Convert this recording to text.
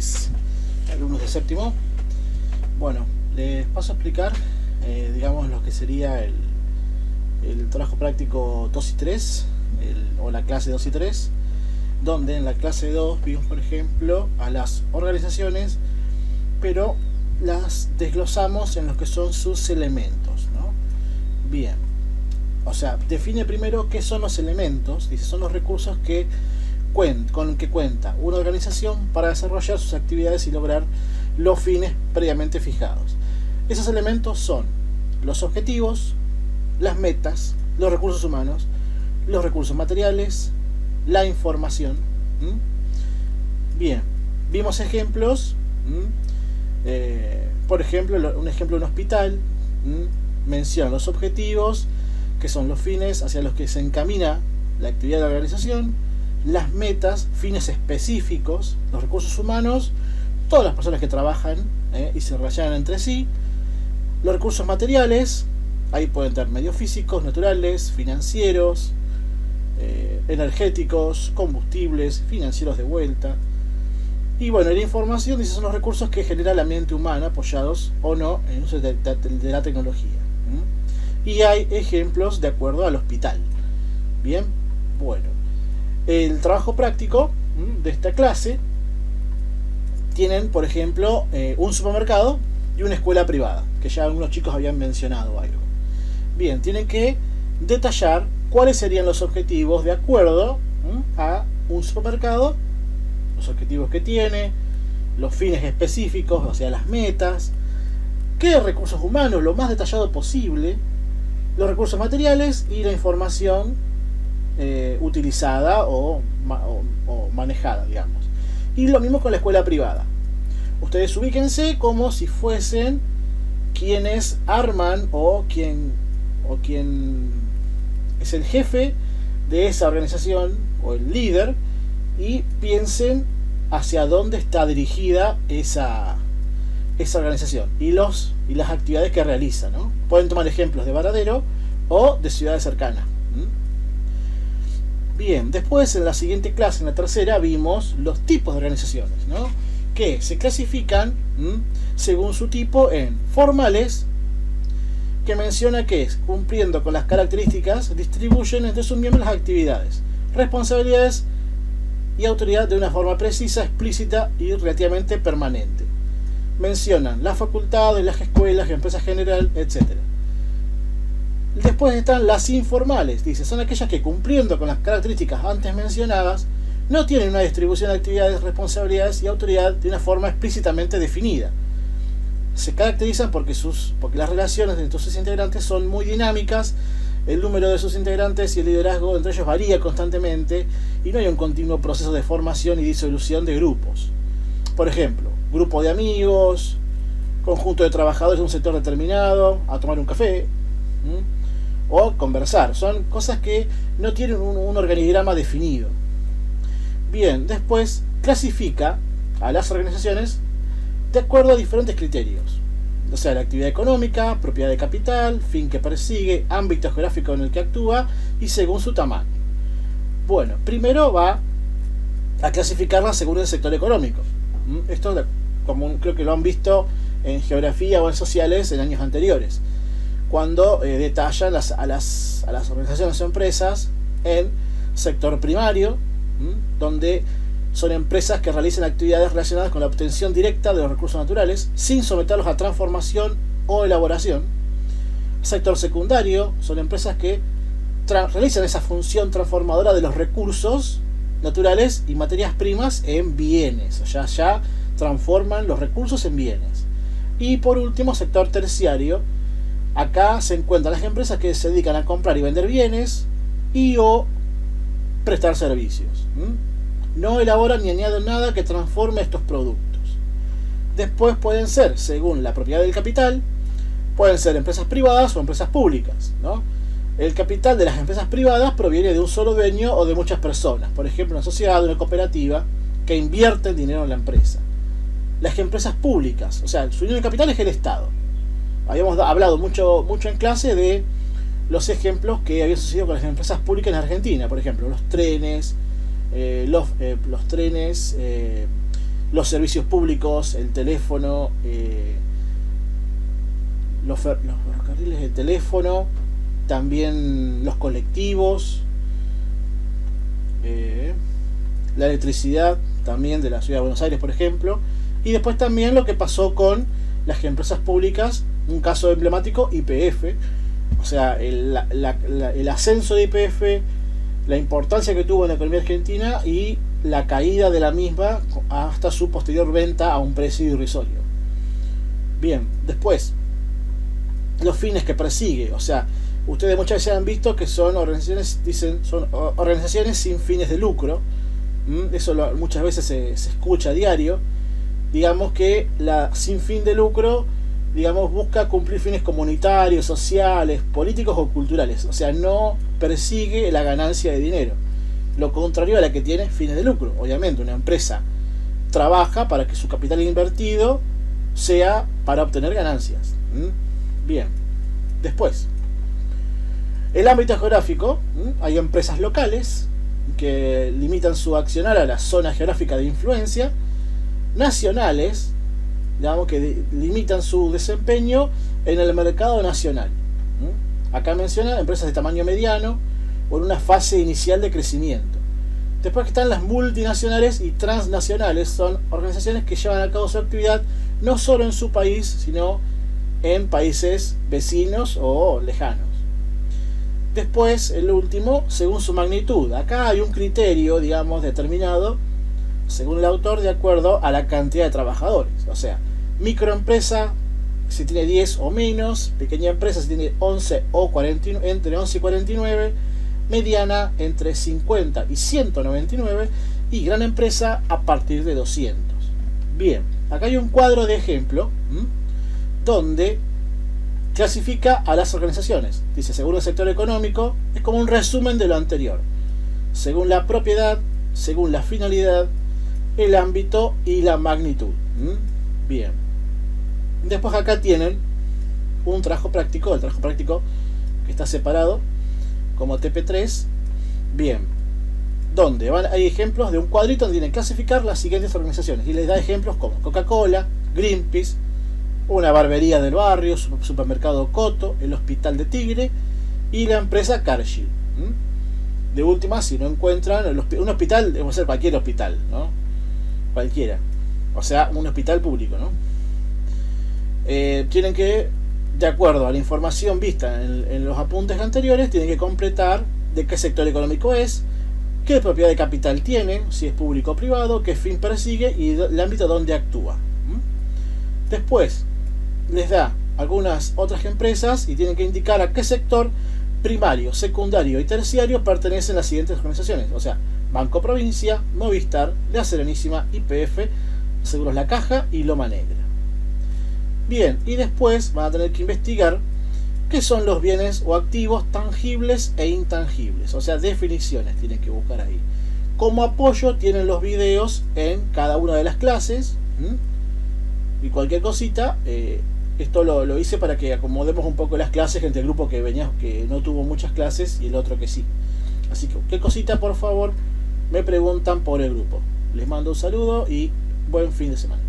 tardes, alumnos de séptimo. Bueno, les paso a explicar, digamos, lo que sería el trabajo práctico 2 y 3, o la clase 2 y 3, donde en la clase 2 vimos, por ejemplo, a las organizaciones, pero las desglosamos en lo que son sus elementos, ¿no? Bien, o sea, define primero qué son los elementos. Dice, son los recursos con que cuenta una organización para desarrollar sus actividades y lograr los fines previamente fijados. Esos elementos son los objetivos, las metas, los recursos humanos, los recursos materiales, la información. Bien, vimos ejemplos. Por ejemplo, un ejemplo de un hospital menciona los objetivos, que son los fines hacia los que se encamina la actividad de la organización, las metas, fines específicos, los recursos humanos, todas las personas que trabajan y se relacionan entre sí, los recursos materiales, ahí pueden tener medios físicos, naturales, financieros, energéticos, combustibles, financieros de vuelta. Y bueno, la información, dice, son los recursos que genera la mente humana, apoyados o no en el uso de la tecnología. Y hay ejemplos de acuerdo al hospital. Bien, bueno. El trabajo práctico de esta clase tienen, por ejemplo, un supermercado y una escuela privada, que ya algunos chicos habían mencionado algo. Bien, tienen que detallar cuáles serían los objetivos de acuerdo a un supermercado, los objetivos que tiene, los fines específicos, o sea, las metas, qué recursos humanos, lo más detallado posible, los recursos materiales y la información utilizada o manejada, digamos. Y lo mismo con la escuela privada. Ustedes ubíquense como si fuesen quienes arman o quien es el jefe de esa organización o el líder, y piensen hacia dónde está dirigida esa organización y las actividades que realiza, ¿no? Pueden tomar ejemplos de Varadero o de ciudades cercanas. Bien, después en la siguiente clase, en la tercera, vimos los tipos de organizaciones, ¿no? Que se clasifican según su tipo en formales, que menciona que es, cumpliendo con las características, distribuyen entre sus miembros las actividades, responsabilidades y autoridad de una forma precisa, explícita y relativamente permanente. Mencionan las facultades, las escuelas, la empresa general, etc. Después están las informales. Dice, son aquellas que, cumpliendo con las características antes mencionadas, no tienen una distribución de actividades, responsabilidades y autoridad de una forma explícitamente definida. Se caracterizan porque las relaciones entre sus integrantes son muy dinámicas, el número de sus integrantes y el liderazgo entre ellos varía constantemente y no hay un continuo proceso de formación y disolución de grupos. Por ejemplo, grupo de amigos, conjunto de trabajadores de un sector determinado, a tomar un café, o conversar. Son cosas que no tienen un organigrama definido. Bien, después clasifica a las organizaciones de acuerdo a diferentes criterios. O sea, la actividad económica, propiedad de capital, fin que persigue, ámbito geográfico en el que actúa y según su tamaño. Bueno, primero va a clasificarla según el sector económico. Esto como creo que lo han visto en geografía o en sociales en años anteriores, cuando detallan a las organizaciones o empresas en sector primario, donde son empresas que realizan actividades relacionadas con la obtención directa de los recursos naturales sin someterlos a transformación o elaboración. Sector secundario son empresas que realizan esa función transformadora de los recursos naturales y materias primas en bienes, o sea, ya transforman los recursos en bienes. Y por último, sector terciario. Acá se encuentran las empresas que se dedican a comprar y vender bienes y o prestar servicios. No elaboran ni añaden nada que transforme estos productos. Después pueden ser, según la propiedad del capital, pueden ser empresas privadas o empresas públicas, ¿no? El capital de las empresas privadas proviene de un solo dueño o de muchas personas, por ejemplo, una sociedad, una cooperativa, que invierten dinero en la empresa. Las empresas públicas, o sea, su dueño de capital es el Estado. Habíamos hablado mucho en clase de los ejemplos que había sucedido con las empresas públicas en Argentina, por ejemplo, los trenes, los servicios públicos, el teléfono, los ferrocarriles de teléfono, también los colectivos, la electricidad también de la ciudad de Buenos Aires, por ejemplo, y después también lo que pasó con las empresas públicas, un caso emblemático, YPF, o sea, el ascenso de YPF, la importancia que tuvo en la economía argentina y la caída de la misma hasta su posterior venta a un precio irrisorio. Bien, después, los fines que persigue, o sea, ustedes muchas veces han visto que son organizaciones, son organizaciones sin fines de lucro. Eso muchas veces se escucha a diario. Digamos que la sin fin de lucro, digamos, busca cumplir fines comunitarios, sociales, políticos o culturales. O sea, no persigue la ganancia de dinero. Lo contrario a la que tiene fines de lucro. Obviamente, una empresa trabaja para que su capital invertido sea para obtener ganancias. Bien. Después, el ámbito geográfico. Hay empresas locales que limitan su accionar a la zona geográfica de influencia. Nacionales, digamos, que limitan su desempeño en el mercado nacional. Acá menciona empresas de tamaño mediano o en una fase inicial de crecimiento. Después que están las multinacionales y transnacionales, son organizaciones que llevan a cabo su actividad no solo en su país, sino en países vecinos o lejanos. Después, el último, según su magnitud. Acá hay un criterio, digamos, determinado, según el autor, de acuerdo a la cantidad de trabajadores. O sea, microempresa si tiene 10 o menos, pequeña empresa si tiene 11 o 49, entre 11 y 49, mediana entre 50 y 199 y gran empresa a partir de 200. Bien, acá hay un cuadro de ejemplo donde clasifica a las organizaciones. Dice, según el sector económico, es como un resumen de lo anterior. Según la propiedad, según la finalidad, el ámbito y la magnitud. Bien. Después acá tienen un trabajo práctico, el trabajo práctico que está separado como TP3. Bien. Donde hay ejemplos de un cuadrito donde tienen que clasificar las siguientes organizaciones. Y les da ejemplos como Coca-Cola, Greenpeace, una barbería del barrio, supermercado Coto, el hospital de Tigre y la empresa CarShield. De última, si no encuentran un hospital, debe ser cualquier hospital, ¿no? Cualquiera. O sea, un hospital público, ¿no? Tienen que, de acuerdo a la información vista en los apuntes anteriores, tienen que completar de qué sector económico es, qué propiedad de capital tiene, si es público o privado, qué fin persigue y el ámbito donde actúa. Después les da algunas otras empresas y tienen que indicar a qué sector primario, secundario y terciario pertenecen las siguientes organizaciones. O sea, Banco Provincia, Movistar, La Serenísima, YPF, Seguros La Caja y Loma Negra. Bien, y después van a tener que investigar qué son los bienes o activos tangibles e intangibles. O sea, definiciones tienen que buscar ahí. Como apoyo tienen los videos en cada una de las clases. Y cualquier cosita, esto lo hice para que acomodemos un poco las clases entre el grupo que no tuvo muchas clases y el otro que sí. Así que cualquier cosita, por favor, me preguntan por el grupo. Les mando un saludo y buen fin de semana.